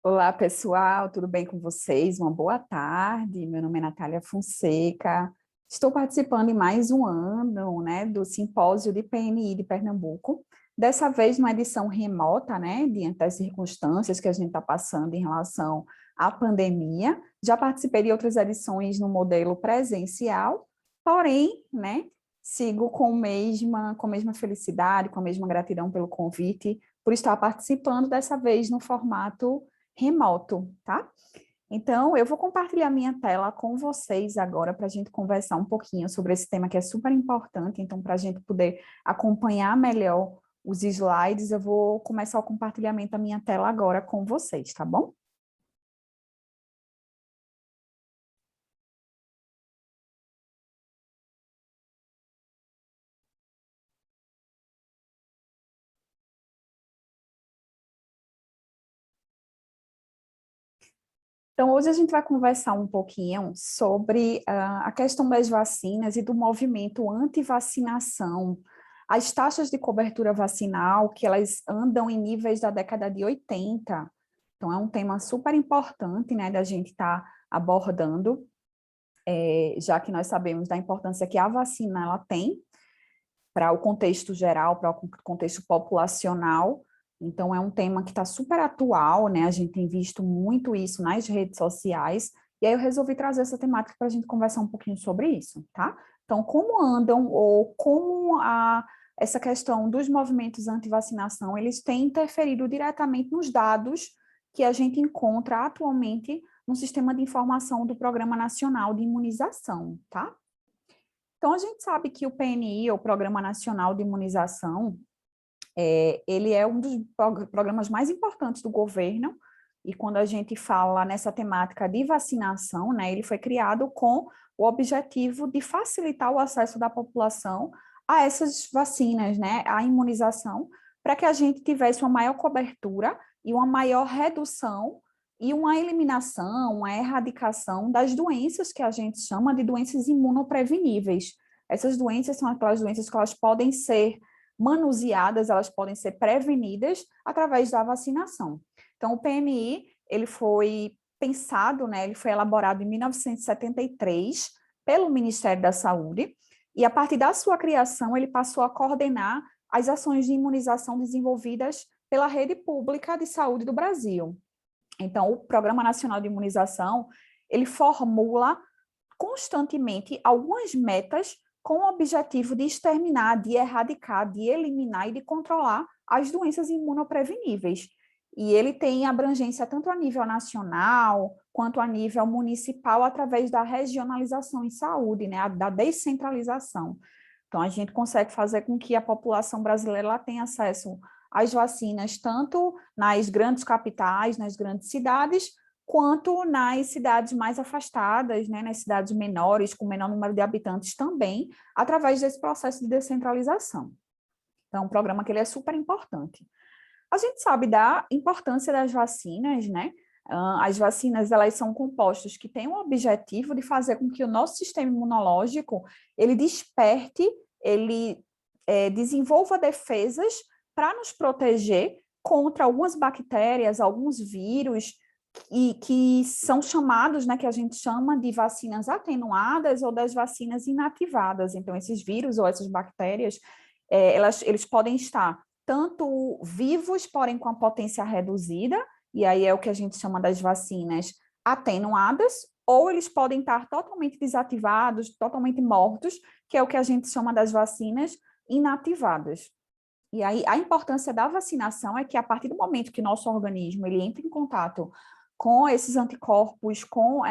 Olá, pessoal, tudo bem com vocês? Uma boa tarde. Meu nome é Natália Fonseca. Estou participando em mais um ano, né, do Simpósio de PNI de Pernambuco. Dessa vez, numa edição remota, né, diante das circunstâncias que a gente está passando em relação à pandemia. Já participei de outras edições no modelo presencial, porém, né, sigo com a mesma felicidade, com a mesma gratidão pelo convite, por estar participando dessa vez no formato remoto, tá? Então, eu vou compartilhar minha tela com vocês agora para a gente conversar um pouquinho sobre esse tema que é super importante. Então, para a gente poder acompanhar melhor os slides, eu vou começar o compartilhamento da minha tela agora com vocês, tá bom? Então, hoje a gente vai conversar um pouquinho sobre a questão das vacinas e do movimento anti-vacinação, as taxas de cobertura vacinal, que elas andam em níveis da década de 80. Então, é um tema super importante, né, da gente estar abordando, já que nós sabemos da importância que a vacina ela tem para o contexto geral, para o contexto populacional. Então, é um tema que está super atual, né? A gente tem visto muito isso nas redes sociais, e aí eu resolvi trazer essa temática para a gente conversar um pouquinho sobre isso, tá? Então, como andam, ou como essa questão dos movimentos anti-vacinação, eles têm interferido diretamente nos dados que a gente encontra atualmente no sistema de informação do Programa Nacional de Imunização, tá? Então, a gente sabe que o PNI, o Programa Nacional de Imunização, ele é um dos programas mais importantes do governo, e quando a gente fala nessa temática de vacinação, né, ele foi criado com o objetivo de facilitar o acesso da população a essas vacinas, né, a imunização, para que a gente tivesse uma maior cobertura e uma maior redução e uma eliminação, uma erradicação das doenças que a gente chama de doenças imunopreveníveis. Essas doenças são aquelas doenças que elas podem ser manuseadas, elas podem ser prevenidas através da vacinação. Então, o PNI, ele foi pensado, né, ele foi elaborado em 1973 pelo Ministério da Saúde, e a partir da sua criação, ele passou a coordenar as ações de imunização desenvolvidas pela rede pública de saúde do Brasil. Então, o Programa Nacional de Imunização, ele formula constantemente algumas metas com o objetivo de exterminar, de erradicar, de eliminar e de controlar as doenças imunopreveníveis. E ele tem abrangência tanto a nível nacional quanto a nível municipal através da regionalização em saúde, né, da descentralização. Então, a gente consegue fazer com que a população brasileira tenha acesso às vacinas tanto nas grandes capitais, nas grandes cidades, quanto nas cidades mais afastadas, né, nas cidades menores, com menor número de habitantes também, através desse processo de descentralização. Então, é um programa que ele é super importante. A gente sabe da importância das vacinas, né? As vacinas, elas são compostos que têm o objetivo de fazer com que o nosso sistema imunológico, ele desperte, ele desenvolva defesas para nos proteger contra algumas bactérias, alguns vírus, e que são chamados, né, que a gente chama de vacinas atenuadas ou das vacinas inativadas. Então, esses vírus ou essas bactérias, eles podem estar tanto vivos, porém com a potência reduzida, e aí é o que a gente chama das vacinas atenuadas, ou eles podem estar totalmente desativados, totalmente mortos, que é o que a gente chama das vacinas inativadas. E aí a importância da vacinação é que a partir do momento que nosso organismo ele entra em contato com esses anticorpos, com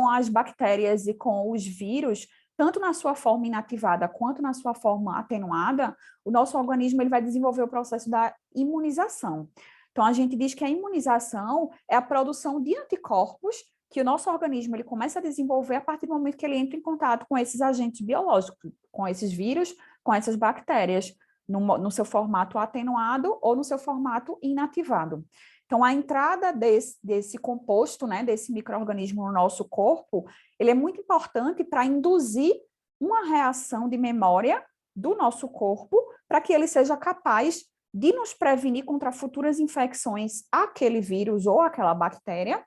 as bactérias e com os vírus, tanto na sua forma inativada quanto na sua forma atenuada, o nosso organismo ele vai desenvolver o processo da imunização. Então, a gente diz que a imunização é a produção de anticorpos que o nosso organismo ele começa a desenvolver a partir do momento que ele entra em contato com esses agentes biológicos, com esses vírus, com essas bactérias, no seu formato atenuado ou no seu formato inativado. Então, a entrada desse composto, né, desse micro-organismo no nosso corpo, ele é muito importante para induzir uma reação de memória do nosso corpo para que ele seja capaz de nos prevenir contra futuras infecções àquele vírus ou àquela bactéria,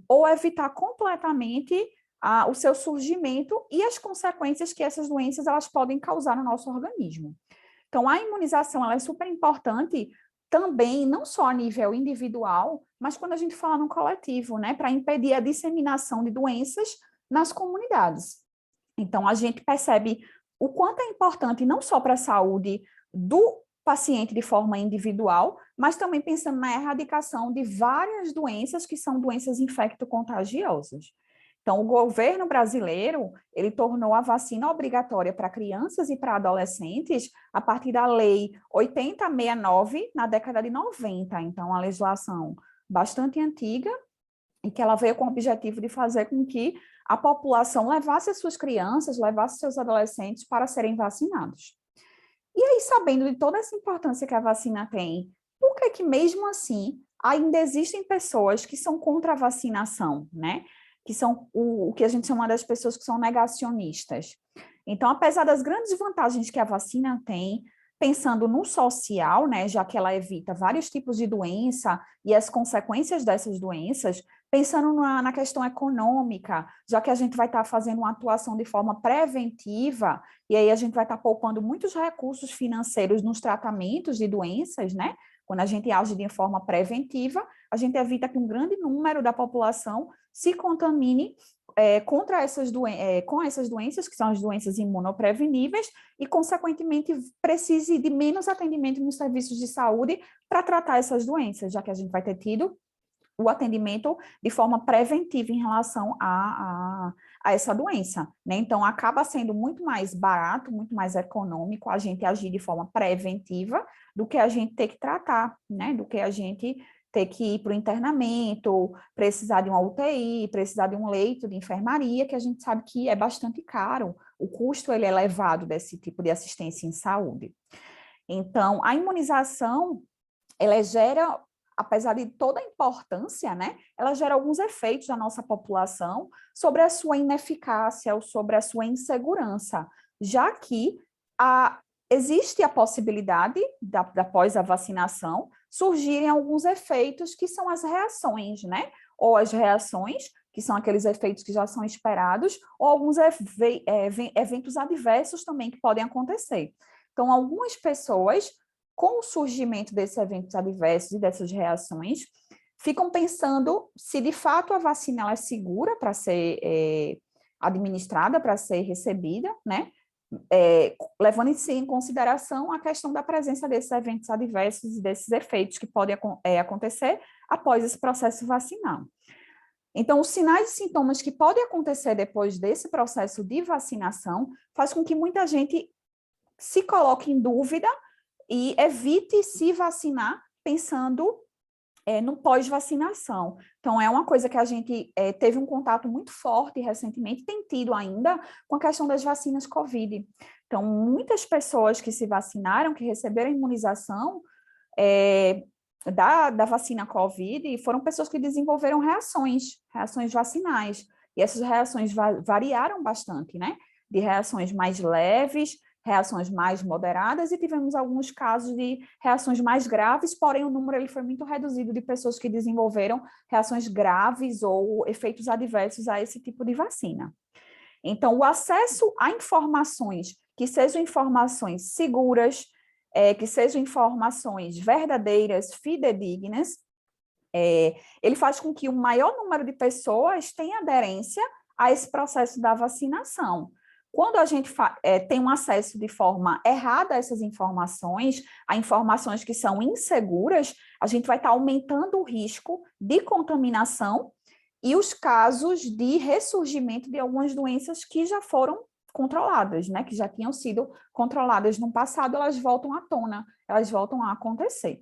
ou evitar completamente o seu surgimento e as consequências que essas doenças elas podem causar no nosso organismo. Então, a imunização ela é super importante também, não só a nível individual, mas quando a gente fala no coletivo, né, para impedir a disseminação de doenças nas comunidades. Então, a gente percebe o quanto é importante não só para a saúde do paciente de forma individual, mas também pensando na erradicação de várias doenças que são doenças infecto-contagiosas. Então, o governo brasileiro, ele tornou a vacina obrigatória para crianças e para adolescentes a partir da Lei 8069, na década de 90. Então, uma legislação bastante antiga e que ela veio com o objetivo de fazer com que a população levasse as suas crianças, levasse seus adolescentes para serem vacinados. E aí, sabendo de toda essa importância que a vacina tem, por que que mesmo assim ainda existem pessoas que são contra a vacinação, né? Que são o que a gente chama das pessoas que são negacionistas. Então, apesar das grandes vantagens que a vacina tem, pensando no social, né, já que ela evita vários tipos de doença e as consequências dessas doenças, pensando na questão econômica, já que a gente vai estar fazendo uma atuação de forma preventiva, e aí a gente vai estar poupando muitos recursos financeiros nos tratamentos de doenças, né? Quando a gente age de forma preventiva, a gente evita que um grande número da população se contamine com essas doenças, que são as doenças imunopreveníveis, e, consequentemente, precise de menos atendimento nos serviços de saúde para tratar essas doenças, já que a gente vai ter tido o atendimento de forma preventiva em relação a essa doença, né? Então, acaba sendo muito mais barato, muito mais econômico a gente agir de forma preventiva do que a gente ter que tratar, né? Do que a gente ter que ir para o internamento, precisar de uma UTI, precisar de um leito de enfermaria, que a gente sabe que é bastante caro, o custo ele é elevado desse tipo de assistência em saúde. Então, a imunização, ela gera, apesar de toda a importância, né, ela gera alguns efeitos na nossa população sobre a sua ineficácia ou sobre a sua insegurança, já que existe a possibilidade, após a vacinação, surgirem alguns efeitos que são as reações, né? Ou as reações, que são aqueles efeitos que já são esperados, ou alguns eventos adversos também que podem acontecer. Então, algumas pessoas, com o surgimento desses eventos adversos e dessas reações, ficam pensando se de fato a vacina ela é segura para ser administrada, para ser recebida, né? Levando-se em consideração a questão da presença desses eventos adversos e desses efeitos que podem acontecer após esse processo vacinal. Então, os sinais e sintomas que podem acontecer depois desse processo de vacinação faz com que muita gente se coloque em dúvida e evite se vacinar pensando no pós-vacinação. Então, é uma coisa que a gente teve um contato muito forte recentemente, tem tido ainda, com a questão das vacinas COVID. Então, muitas pessoas que se vacinaram, que receberam a imunização da vacina COVID, foram pessoas que desenvolveram reações vacinais. E essas reações variaram bastante, né? De reações mais leves, reações mais moderadas, e tivemos alguns casos de reações mais graves, porém o número ele foi muito reduzido de pessoas que desenvolveram reações graves ou efeitos adversos a esse tipo de vacina. Então, o acesso a informações que sejam informações seguras, que sejam informações verdadeiras, fidedignas, ele faz com que o maior número de pessoas tenha aderência a esse processo da vacinação. Quando a gente tem um acesso de forma errada a essas informações, a informações que são inseguras, a gente vai estar aumentando o risco de contaminação e os casos de ressurgimento de algumas doenças que já foram controladas, né? Que já tinham sido controladas no passado, elas voltam à tona, elas voltam a acontecer.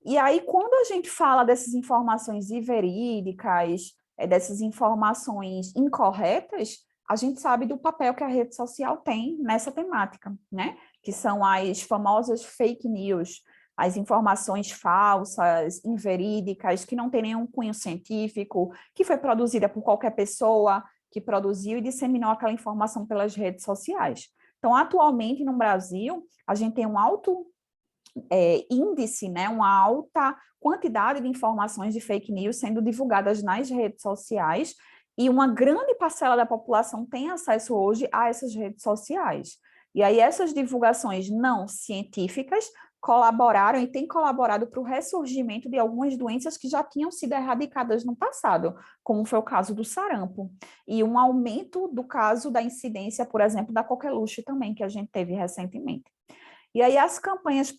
E aí, quando a gente fala dessas informações inverídicas, dessas informações incorretas, a gente sabe do papel que a rede social tem nessa temática, né? Que são as famosas fake news, as informações falsas, inverídicas, que não tem nenhum cunho científico, que foi produzida por qualquer pessoa que produziu e disseminou aquela informação pelas redes sociais. Então, atualmente, no Brasil, a gente tem um alto índice, né, uma alta quantidade de informações de fake news sendo divulgadas nas redes sociais, e uma grande parcela da população tem acesso hoje a essas redes sociais. E aí essas divulgações não científicas colaboraram e têm colaborado para o ressurgimento de algumas doenças que já tinham sido erradicadas no passado, como foi o caso do sarampo, e um aumento do caso da incidência, por exemplo, da coqueluche também, que a gente teve recentemente. E aí as campanhas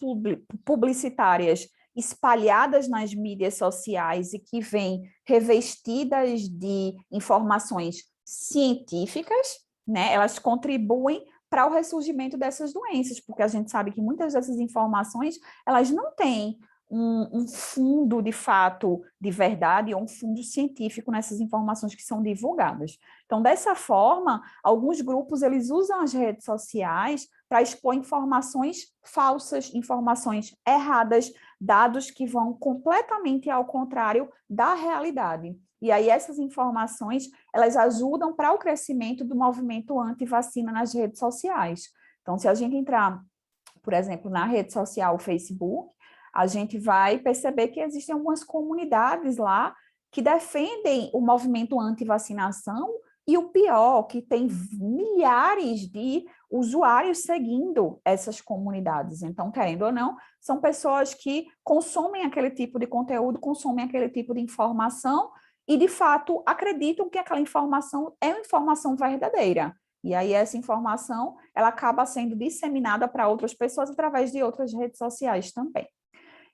publicitárias espalhadas nas mídias sociais e que vêm revestidas de informações científicas, né, elas contribuem para o ressurgimento dessas doenças, porque a gente sabe que muitas dessas informações, elas não têm um fundo de fato de verdade ou um fundo científico nessas informações que são divulgadas. Então, dessa forma, alguns grupos eles usam as redes sociais para expor informações falsas, informações erradas, dados que vão completamente ao contrário da realidade. E aí essas informações, elas ajudam para o crescimento do movimento anti-vacina nas redes sociais. Então, se a gente entrar, por exemplo, na rede social Facebook, a gente vai perceber que existem algumas comunidades lá que defendem o movimento anti-vacinação, e o pior, que tem milhares de usuários seguindo essas comunidades. Então, querendo ou não, são pessoas que consomem aquele tipo de conteúdo, consomem aquele tipo de informação e, de fato, acreditam que aquela informação é uma informação verdadeira. E aí essa informação, ela acaba sendo disseminada para outras pessoas através de outras redes sociais também.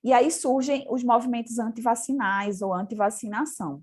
E aí surgem os movimentos antivacinais ou antivacinação.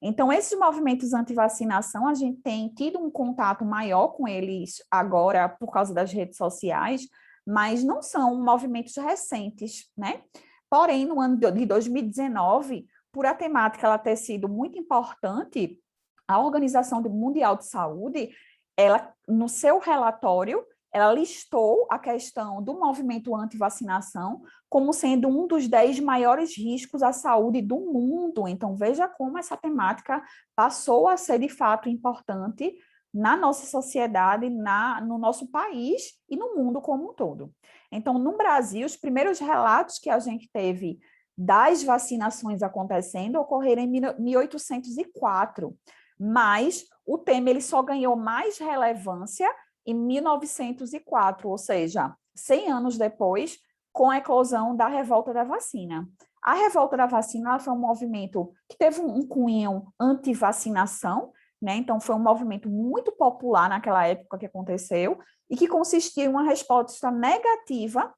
Então, esses movimentos antivacinação, a gente tem tido um contato maior com eles agora por causa das redes sociais, mas não são movimentos recentes, né? Porém, no ano de 2019, por a temática ela ter sido muito importante, a Organização Mundial de Saúde, ela, no seu relatório, ela listou a questão do movimento anti-vacinação como sendo um dos 10 maiores riscos à saúde do mundo. Então, veja como essa temática passou a ser, de fato, importante na nossa sociedade, no nosso país e no mundo como um todo. Então, no Brasil, os primeiros relatos que a gente teve das vacinações acontecendo ocorreram em 1804, mas o tema ele só ganhou mais relevância em 1904, ou seja, 100 anos depois, com a eclosão da Revolta da Vacina. A Revolta da Vacina foi um movimento que teve um cunho anti-vacinação, né? Então foi um movimento muito popular naquela época que aconteceu e que consistia em uma resposta negativa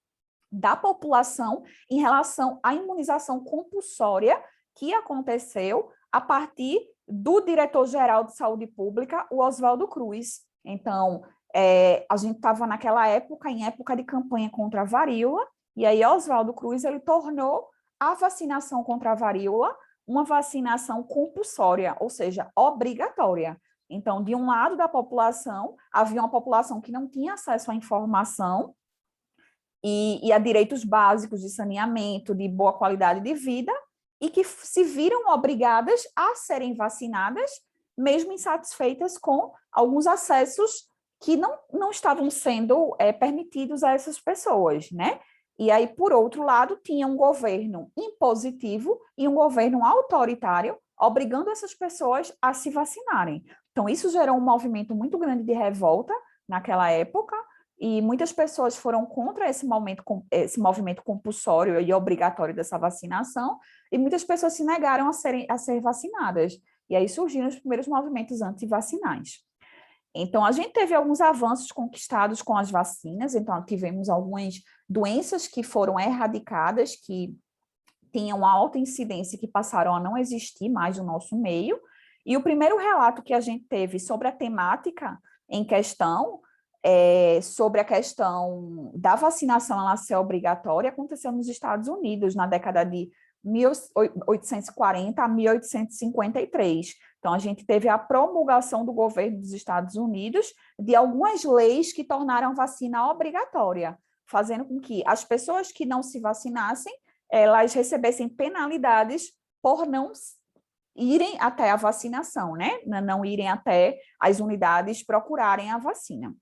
da população em relação à imunização compulsória que aconteceu a partir do diretor-geral de saúde pública, o Oswaldo Cruz. Então, a gente estava naquela época, em época de campanha contra a varíola, e aí Oswaldo Cruz ele tornou a vacinação contra a varíola uma vacinação compulsória, ou seja, obrigatória. Então, de um lado da população, havia uma população que não tinha acesso à informação e a direitos básicos de saneamento, de boa qualidade de vida, e que se viram obrigadas a serem vacinadas, mesmo insatisfeitas com alguns acessos que não estavam sendo permitidos a essas pessoas, né? E aí, por outro lado, tinha um governo impositivo e um governo autoritário, obrigando essas pessoas a se vacinarem. Então, isso gerou um movimento muito grande de revolta naquela época, e muitas pessoas foram contra esse movimento compulsório e obrigatório dessa vacinação, e muitas pessoas se negaram a ser vacinadas. E aí surgiram os primeiros movimentos antivacinais. Então, a gente teve alguns avanços conquistados com as vacinas, então tivemos algumas doenças que foram erradicadas, que tinham alta incidência, que passaram a não existir mais no nosso meio, e o primeiro relato que a gente teve sobre a temática em questão, sobre a questão da vacinação ela ser obrigatória, aconteceu nos Estados Unidos, na década de 1840 a 1853. Então, a gente teve a promulgação do governo dos Estados Unidos de algumas leis que tornaram a vacina obrigatória, fazendo com que as pessoas que não se vacinassem, elas recebessem penalidades por não irem até a vacinação, né? Não irem até as unidades procurarem a vacina.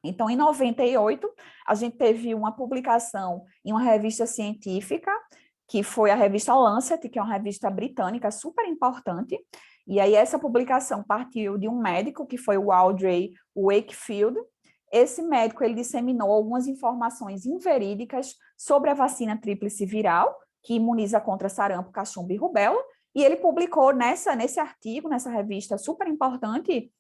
Então, em 98, a gente teve uma publicação em uma revista científica, que foi a revista Lancet, que é uma revista britânica super importante, e aí essa publicação partiu de um médico, que foi o Audrey Wakefield. Esse médico, ele disseminou algumas informações inverídicas sobre a vacina tríplice viral, que imuniza contra sarampo, cachumba e rubéola, e ele publicou nesse artigo, nessa revista super importante,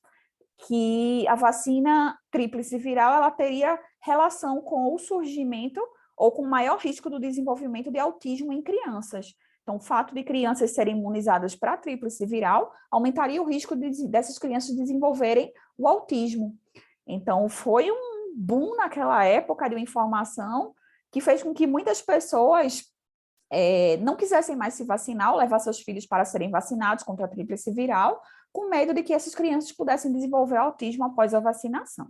que a vacina tríplice viral ela teria relação com o surgimento ou com maior risco do desenvolvimento de autismo em crianças. Então, o fato de crianças serem imunizadas para a tríplice viral aumentaria o risco dessas crianças desenvolverem o autismo. Então, foi um boom naquela época de uma informação que fez com que muitas pessoas não quisessem mais se vacinar ou levar seus filhos para serem vacinados contra a tríplice viral, com medo de que essas crianças pudessem desenvolver autismo após a vacinação.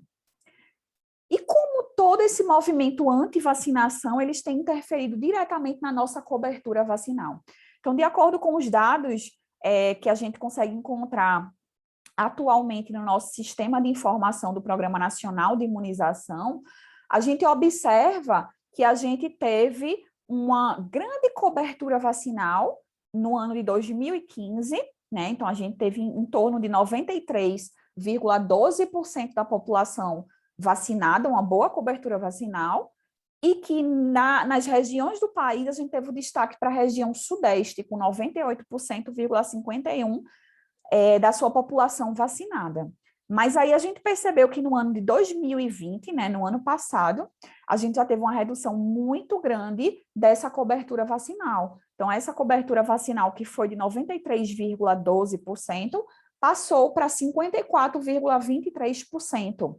E como todo esse movimento anti-vacinação, eles têm interferido diretamente na nossa cobertura vacinal. Então, de acordo com os dados que a gente consegue encontrar atualmente no nosso sistema de informação do Programa Nacional de Imunização, a gente observa que a gente teve uma grande cobertura vacinal no ano de 2015, né? Então, a gente teve em torno de 93,12% da população vacinada, uma boa cobertura vacinal, e que nas regiões do país a gente teve o destaque para a região sudeste, com 98,51% da sua população vacinada. Mas aí a gente percebeu que no ano de 2020, né, no ano passado, a gente já teve uma redução muito grande dessa cobertura vacinal. Então, essa cobertura vacinal, que foi de 93,12%, passou para 54,23%.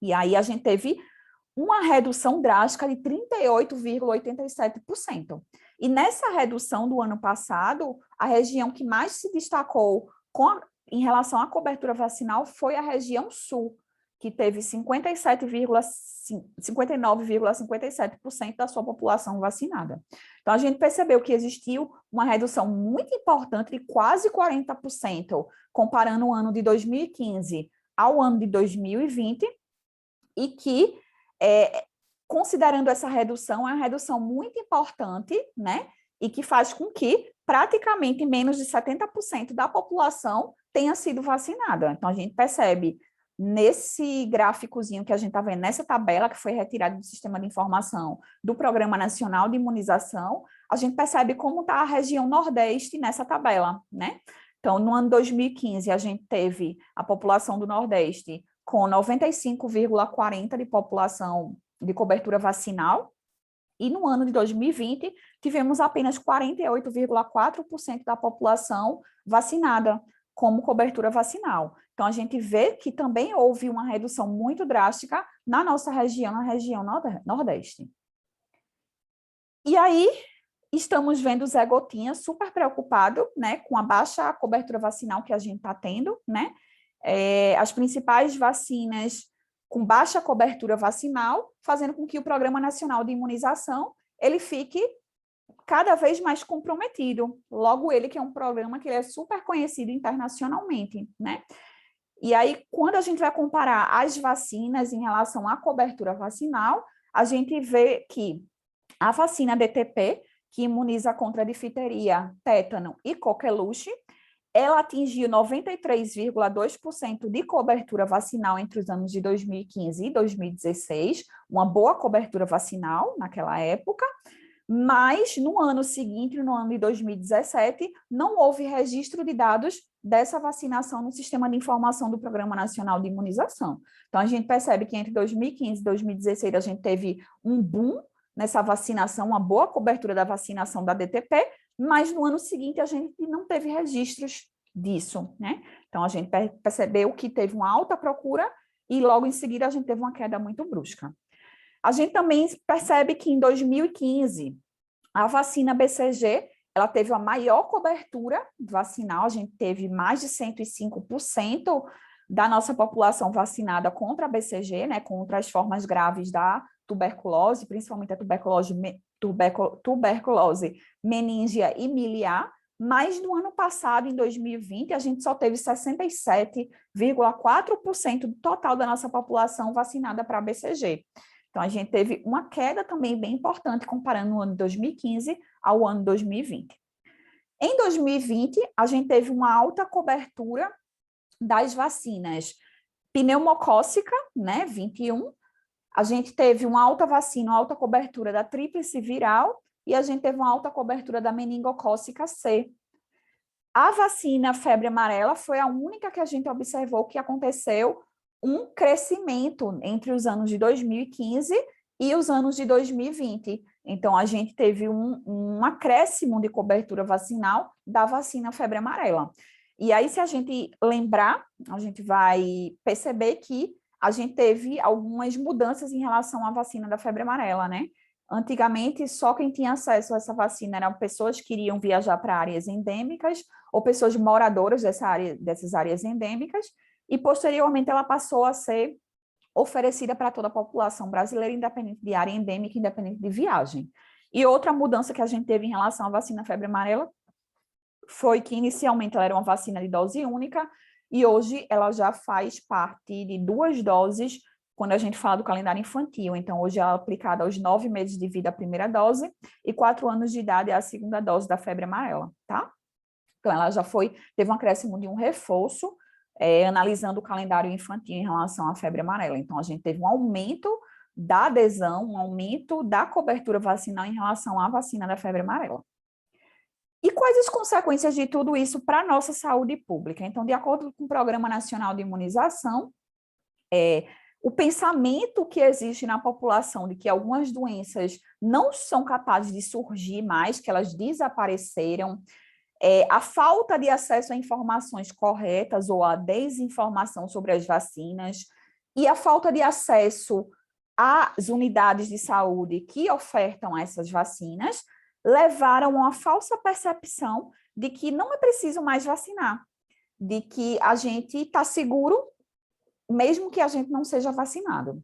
E aí a gente teve uma redução drástica de 38,87%. E nessa redução do ano passado, a região que mais se destacou em relação à cobertura vacinal foi a região sul, que teve 59,57% da sua população vacinada. Então, a gente percebeu que existiu uma redução muito importante de quase 40%, comparando o ano de 2015 ao ano de 2020, e que, considerando essa redução, é uma redução muito importante, né? E que faz com que praticamente menos de 70% da população tenha sido vacinada. Então, a gente percebe nesse gráficozinho que a gente está vendo, nessa tabela que foi retirada do sistema de informação do Programa Nacional de Imunização, a gente percebe como está a região Nordeste nessa tabela, né? Então, no ano 2015, a gente teve a população do Nordeste com 95,40% de população de cobertura vacinal, e no ano de 2020, tivemos apenas 48,4% da população vacinada como cobertura vacinal. Então, a gente vê que também houve uma redução muito drástica na nossa região, na região Nordeste. E aí, estamos vendo o Zé Gotinha super preocupado, né, com a baixa cobertura vacinal que a gente está tendo, né? As principais vacinas com baixa cobertura vacinal, fazendo com que o Programa Nacional de Imunização ele fique cada vez mais comprometido. Logo, ele que é um programa que é super conhecido internacionalmente, né? E aí, quando a gente vai comparar as vacinas em relação à cobertura vacinal, a gente vê que a vacina DTP, que imuniza contra difteria, tétano e coqueluche, ela atingiu 93,2% de cobertura vacinal entre os anos de 2015 e 2016, uma boa cobertura vacinal naquela época, mas no ano seguinte, no ano de 2017, não houve registro de dados dessa vacinação no sistema de informação do Programa Nacional de Imunização. Então, a gente percebe que entre 2015 e 2016 a gente teve um boom nessa vacinação, uma boa cobertura da vacinação da DTP, mas no ano seguinte a gente não teve registros disso, né? Então, a gente percebeu que teve uma alta procura e logo em seguida a gente teve uma queda muito brusca. A gente também percebe que em 2015, a vacina BCG, ela teve a maior cobertura vacinal, a gente teve mais de 105% da nossa população vacinada contra a BCG, né, contra as formas graves da tuberculose, principalmente a tuberculose meníngea e miliar, mas no ano passado, em 2020, a gente só teve 67,4% do total da nossa população vacinada para BCG. Então, a gente teve uma queda também bem importante, comparando o ano de 2015 ao ano de 2020. Em 2020, a gente teve uma alta cobertura das vacinas pneumocócica, né, 21, a gente teve uma alta vacina, uma alta cobertura da tríplice viral e a gente teve uma alta cobertura da meningocócica C. A vacina febre amarela foi a única que a gente observou que aconteceu um crescimento entre os anos de 2015 e os anos de 2020. Então, a gente teve um acréscimo de cobertura vacinal da vacina febre amarela. E aí, se a gente lembrar, a gente vai perceber que a gente teve algumas mudanças em relação à vacina da febre amarela, né? Antigamente, só quem tinha acesso a essa vacina eram pessoas que iriam viajar para áreas endêmicas ou pessoas moradoras dessas áreas endêmicas, e posteriormente ela passou a ser oferecida para toda a população brasileira, independente de área endêmica, independente de viagem. E outra mudança que a gente teve em relação à vacina febre amarela foi que inicialmente ela era uma vacina de dose única, e hoje ela já faz parte de 2 doses quando a gente fala do calendário infantil. Então, hoje ela é aplicada aos 9 meses de vida a primeira dose e 4 anos de idade é a segunda dose da febre amarela, tá? Então, ela já teve um acréscimo de um reforço, analisando o calendário infantil em relação à febre amarela. Então, a gente teve um aumento da adesão, um aumento da cobertura vacinal em relação à vacina da febre amarela. E quais as consequências de tudo isso para a nossa saúde pública? Então, de acordo com o Programa Nacional de Imunização, o pensamento que existe na população de que algumas doenças não são capazes de surgir mais, que elas desapareceram, a falta de acesso a informações corretas ou a desinformação sobre as vacinas e a falta de acesso às unidades de saúde que ofertam essas vacinas levaram a uma falsa percepção de que não é preciso mais vacinar, de que a gente está seguro mesmo que a gente não seja vacinado.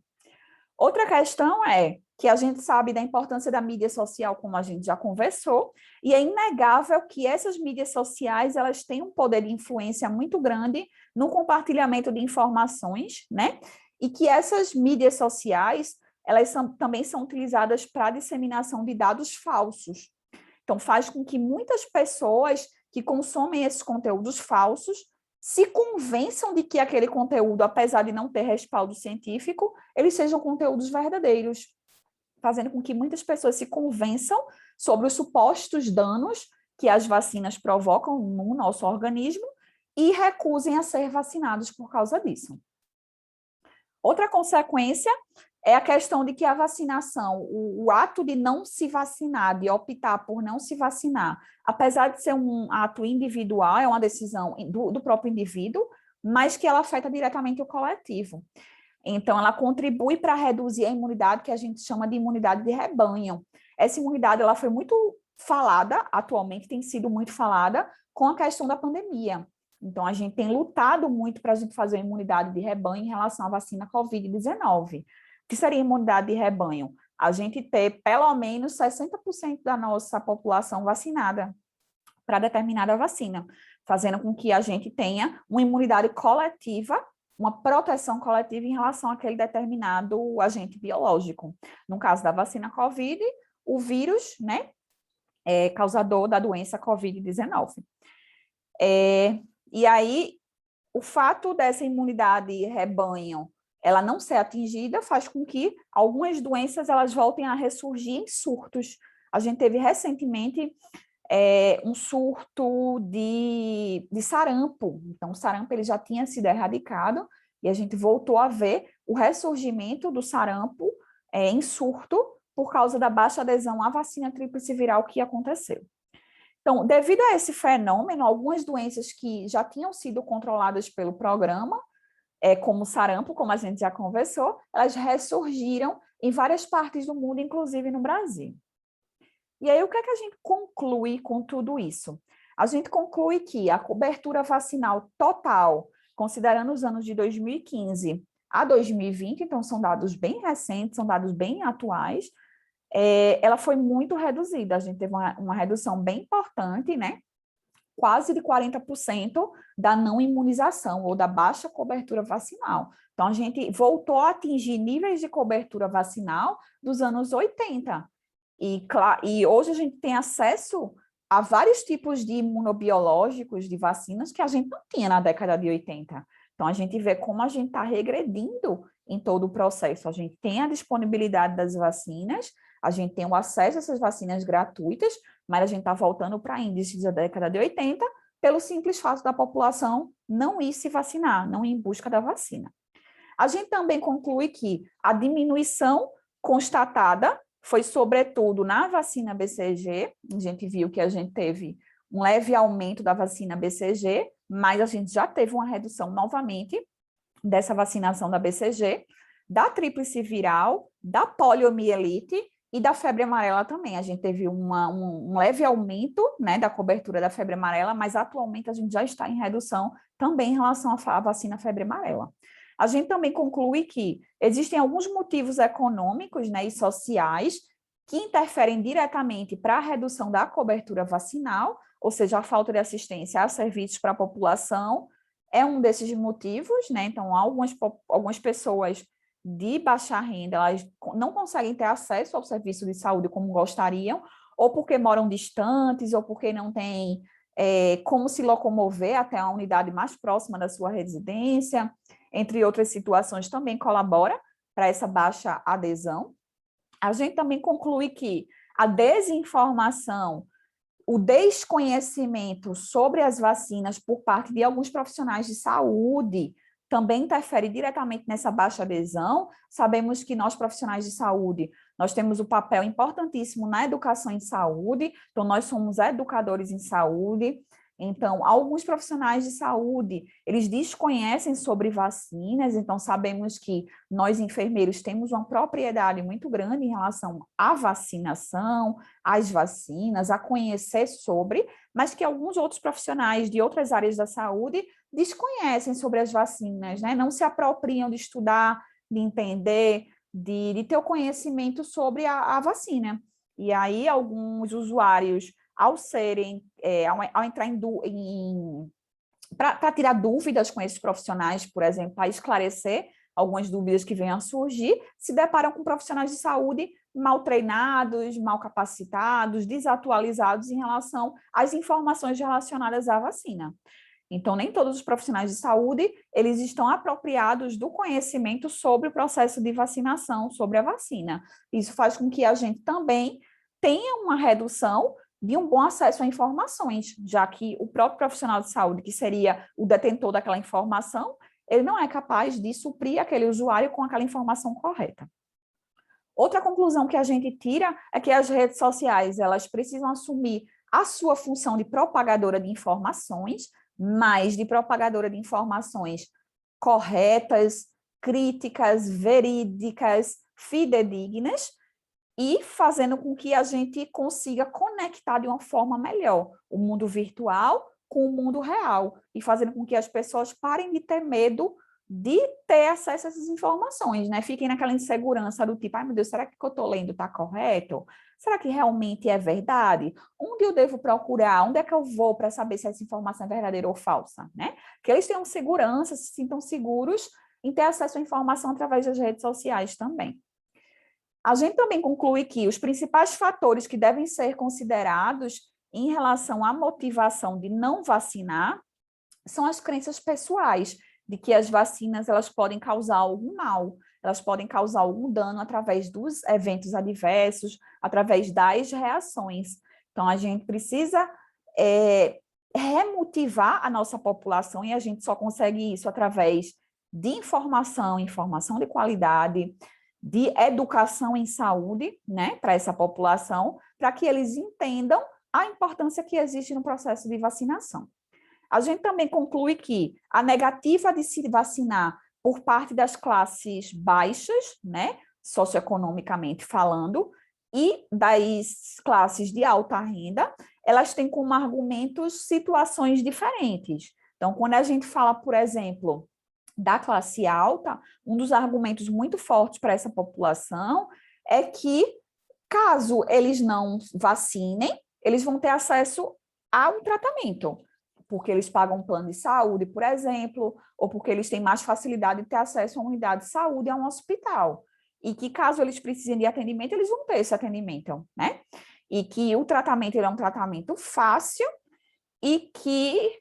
Outra questão é que a gente sabe da importância da mídia social, como a gente já conversou, e é inegável que essas mídias sociais elas têm um poder de influência muito grande no compartilhamento de informações, né? E que essas mídias sociais elas também são utilizadas para a disseminação de dados falsos. Então, faz com que muitas pessoas que consomem esses conteúdos falsos se convençam de que aquele conteúdo, apesar de não ter respaldo científico, eles sejam conteúdos verdadeiros, fazendo com que muitas pessoas se convençam sobre os supostos danos que as vacinas provocam no nosso organismo e recusem a ser vacinados por causa disso. Outra consequência é a questão de que a vacinação, o ato de não se vacinar, de optar por não se vacinar, apesar de ser um ato individual, é uma decisão do próprio indivíduo, mas que ela afeta diretamente o coletivo. Então, ela contribui para reduzir a imunidade que a gente chama de imunidade de rebanho. Essa imunidade ela foi muito falada, atualmente tem sido muito falada, com a questão da pandemia. Então, a gente tem lutado muito para a gente fazer a imunidade de rebanho em relação à vacina Covid-19. O que seria imunidade de rebanho? A gente ter pelo menos 60% da nossa população vacinada para determinada vacina, fazendo com que a gente tenha uma imunidade coletiva, uma proteção coletiva em relação àquele determinado agente biológico. No caso da vacina Covid, o vírus, né, causador da doença Covid-19. E aí, o fato dessa imunidade rebanho ela não ser atingida faz com que algumas doenças elas voltem a ressurgir em surtos. A gente teve recentemente um surto de sarampo. Então, o sarampo ele já tinha sido erradicado e a gente voltou a ver o ressurgimento do sarampo em surto por causa da baixa adesão à vacina tríplice viral que aconteceu. Então, devido a esse fenômeno, algumas doenças que já tinham sido controladas pelo programa, como o sarampo, como a gente já conversou, elas ressurgiram em várias partes do mundo, inclusive no Brasil. E aí, o que é que a gente conclui com tudo isso? A gente conclui que a cobertura vacinal total, considerando os anos de 2015 a 2020, então são dados bem recentes, são dados bem atuais, ela foi muito reduzida. A gente teve uma redução bem importante, né, quase de 40% da não imunização ou da baixa cobertura vacinal. Então, a gente voltou a atingir níveis de cobertura vacinal dos anos 80. E hoje a gente tem acesso a vários tipos de imunobiológicos, de vacinas, que a gente não tinha na década de 80. Então, a gente vê como a gente está regredindo em todo o processo. A gente tem a disponibilidade das vacinas, a gente tem o acesso a essas vacinas gratuitas, mas a gente está voltando para índices da década de 80, pelo simples fato da população não ir se vacinar, não ir em busca da vacina. A gente também conclui que a diminuição constatada foi, sobretudo, na vacina BCG. A gente viu que a gente teve um leve aumento da vacina BCG, mas a gente já teve uma redução novamente dessa vacinação da BCG, da tríplice viral, da poliomielite e da febre amarela também. A gente teve um leve aumento, né, da cobertura da febre amarela, mas atualmente a gente já está em redução também em relação à vacina febre amarela. A gente também conclui que existem alguns motivos econômicos, né, e sociais que interferem diretamente para a redução da cobertura vacinal, ou seja, a falta de assistência a serviços para a população é um desses motivos, né? Então, algumas pessoas de baixa renda, elas não conseguem ter acesso ao serviço de saúde como gostariam, ou porque moram distantes, ou porque não têm como se locomover até a unidade mais próxima da sua residência, entre outras situações, também colabora para essa baixa adesão. A gente também conclui que a desinformação, o desconhecimento sobre as vacinas por parte de alguns profissionais de saúde também interfere diretamente nessa baixa adesão. Sabemos que nós, profissionais de saúde, nós temos o papel importantíssimo na educação em saúde, então nós somos educadores em saúde. Então, alguns profissionais de saúde, eles desconhecem sobre vacinas, então sabemos que nós, enfermeiros, temos uma propriedade muito grande em relação à vacinação, às vacinas, a conhecer sobre, mas que alguns outros profissionais de outras áreas da saúde desconhecem sobre as vacinas, né? Não se apropriam de estudar, de entender, de ter o conhecimento sobre a vacina. E aí, alguns usuários, ao entrar para tirar dúvidas com esses profissionais, por exemplo, para esclarecer algumas dúvidas que venham a surgir, se deparam com profissionais de saúde mal treinados, mal capacitados, desatualizados em relação às informações relacionadas à vacina. Então, nem todos os profissionais de saúde, eles estão apropriados do conhecimento sobre o processo de vacinação, sobre a vacina. Isso faz com que a gente também tenha uma redução de um bom acesso a informações, já que o próprio profissional de saúde, que seria o detentor daquela informação, ele não é capaz de suprir aquele usuário com aquela informação correta. Outra conclusão que a gente tira é que as redes sociais, elas precisam assumir a sua função de propagadora de informações, mas de propagadora de informações corretas, críticas, verídicas, fidedignas, e fazendo com que a gente consiga conectar de uma forma melhor o mundo virtual com o mundo real, e fazendo com que as pessoas parem de ter medo de ter acesso a essas informações, né? Fiquem naquela insegurança do tipo, ai meu Deus, será que o que eu estou lendo está correto? Será que realmente é verdade? Onde eu devo procurar? Onde é que eu vou para saber se essa informação é verdadeira ou falsa, né? Que eles tenham segurança, se sintam seguros em ter acesso à informação através das redes sociais também. A gente também conclui que os principais fatores que devem ser considerados em relação à motivação de não vacinar são as crenças pessoais, de que as vacinas elas podem causar algum mal, elas podem causar algum dano através dos eventos adversos, através das reações. Então, a gente precisa remotivar a nossa população, e a gente só consegue isso através de informação de qualidade, de educação em saúde, né, para essa população, para que eles entendam a importância que existe no processo de vacinação. A gente também conclui que a negativa de se vacinar por parte das classes baixas, né, socioeconomicamente falando, e das classes de alta renda, elas têm como argumentos situações diferentes. Então, quando a gente fala, por exemplo, da classe alta, um dos argumentos muito fortes para essa população é que, caso eles não vacinem, eles vão ter acesso a um tratamento. porque eles pagam um plano de saúde, por exemplo, ou porque eles têm mais facilidade de ter acesso a uma unidade de saúde, a um hospital. E que, caso eles precisem de atendimento, eles vão ter esse atendimento, né? E que o tratamento ele é um tratamento fácil e que,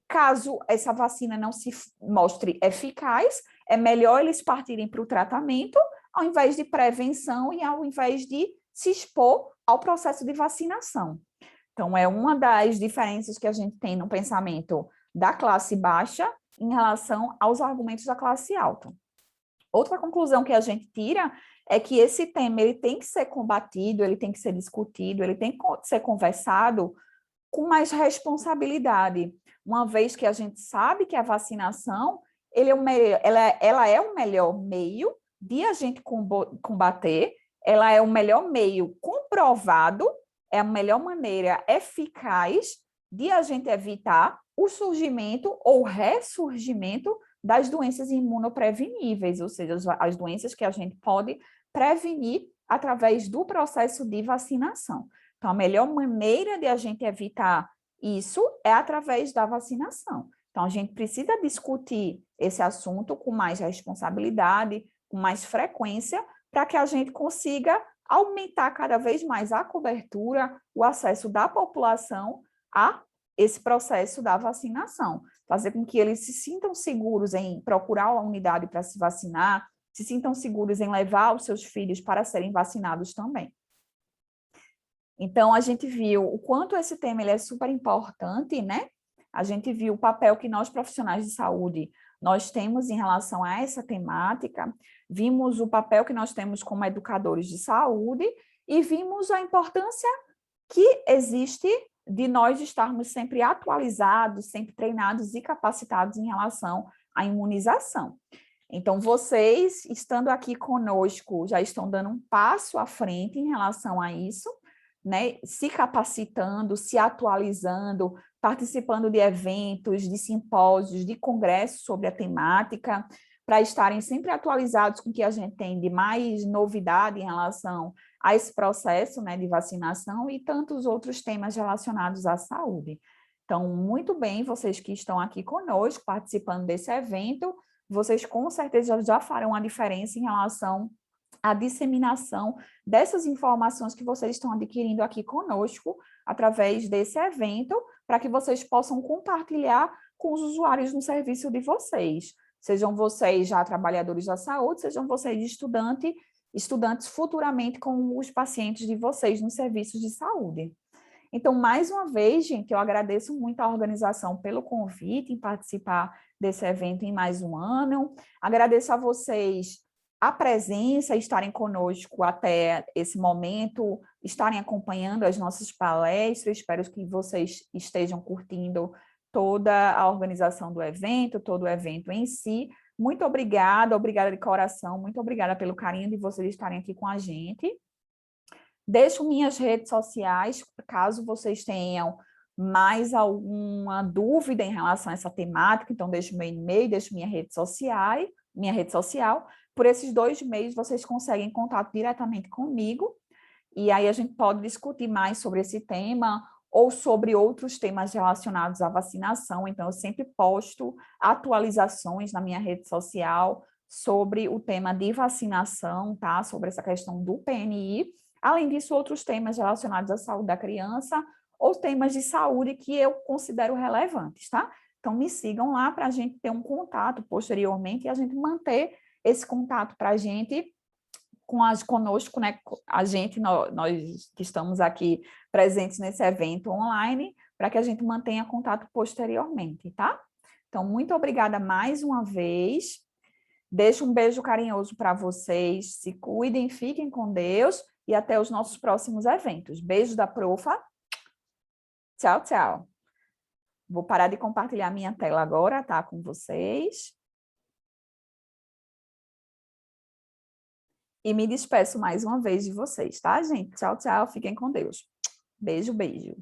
caso essa vacina não se mostre eficaz, é melhor eles partirem para o tratamento ao invés de prevenção e ao invés de se expor ao processo de vacinação. Então, é uma das diferenças que a gente tem no pensamento da classe baixa em relação aos argumentos da classe alta. Outra conclusão que a gente tira é que esse tema ele tem que ser combatido, ele tem que ser discutido, ele tem que ser conversado com mais responsabilidade, uma vez que a gente sabe que a vacinação ela é o melhor meio de a gente combater, ela é o melhor meio comprovado, é a melhor maneira eficaz de a gente evitar o surgimento ou ressurgimento das doenças imunopreveníveis, ou seja, as doenças que a gente pode prevenir através do processo de vacinação. Então, a melhor maneira de a gente evitar isso é através da vacinação. Então, a gente precisa discutir esse assunto com mais responsabilidade, com mais frequência, para que a gente consiga aumentar cada vez mais a cobertura, o acesso da população a esse processo da vacinação. Fazer com que eles se sintam seguros em procurar a unidade para se vacinar, se sintam seguros em levar os seus filhos para serem vacinados também. Então, a gente viu o quanto esse tema ele é super importante, né? A gente viu o papel que nós, profissionais de saúde, nós temos em relação a essa temática, vimos o papel que nós temos como educadores de saúde e vimos a importância que existe de nós estarmos sempre atualizados, sempre treinados e capacitados em relação à imunização. Então, vocês, estando aqui conosco, já estão dando um passo à frente em relação a isso, né? Se capacitando, se atualizando, participando de eventos, de simpósios, de congressos sobre a temática, para estarem sempre atualizados com o que a gente tem de mais novidade em relação a esse processo, né, de vacinação e tantos outros temas relacionados à saúde. Então, muito bem, vocês que estão aqui conosco, participando desse evento, vocês com certeza já farão a diferença em relação à disseminação dessas informações que vocês estão adquirindo aqui conosco, através desse evento, para que vocês possam compartilhar com os usuários no serviço de vocês. Sejam vocês já trabalhadores da saúde, sejam vocês estudantes futuramente com os pacientes de vocês nos serviços de saúde. Então, mais uma vez, gente, eu agradeço muito a organização pelo convite em participar desse evento em mais um ano. Agradeço a vocês a presença, estarem conosco até esse momento, estarem acompanhando as nossas palestras. Espero que vocês estejam curtindo toda a organização do evento, todo o evento em si. Muito obrigada, obrigada de coração, muito obrigada pelo carinho de vocês estarem aqui com a gente. Deixo minhas redes sociais, caso vocês tenham mais alguma dúvida em relação a essa temática, então deixo meu e-mail, deixo minha rede social. Por esses 2 meios, vocês conseguem contato diretamente comigo, e aí a gente pode discutir mais sobre esse tema, ou sobre outros temas relacionados à vacinação. Então, eu sempre posto atualizações na minha rede social sobre o tema de vacinação, tá? Sobre essa questão do PNI. Além disso, outros temas relacionados à saúde da criança ou temas de saúde que eu considero relevantes, tá? Então, me sigam lá para a gente ter um contato posteriormente e a gente manter esse contato para a gente conosco, né? A gente, nós que estamos aqui presentes nesse evento online, para que a gente mantenha contato posteriormente, tá? Então, muito obrigada mais uma vez. Deixo um beijo carinhoso para vocês. Se cuidem, fiquem com Deus e até os nossos próximos eventos. Beijo da Profa. Tchau, tchau. Vou parar de compartilhar minha tela agora, tá? Com vocês. E me despeço mais uma vez de vocês, tá, gente? Tchau, tchau. Fiquem com Deus. Beijo, beijo.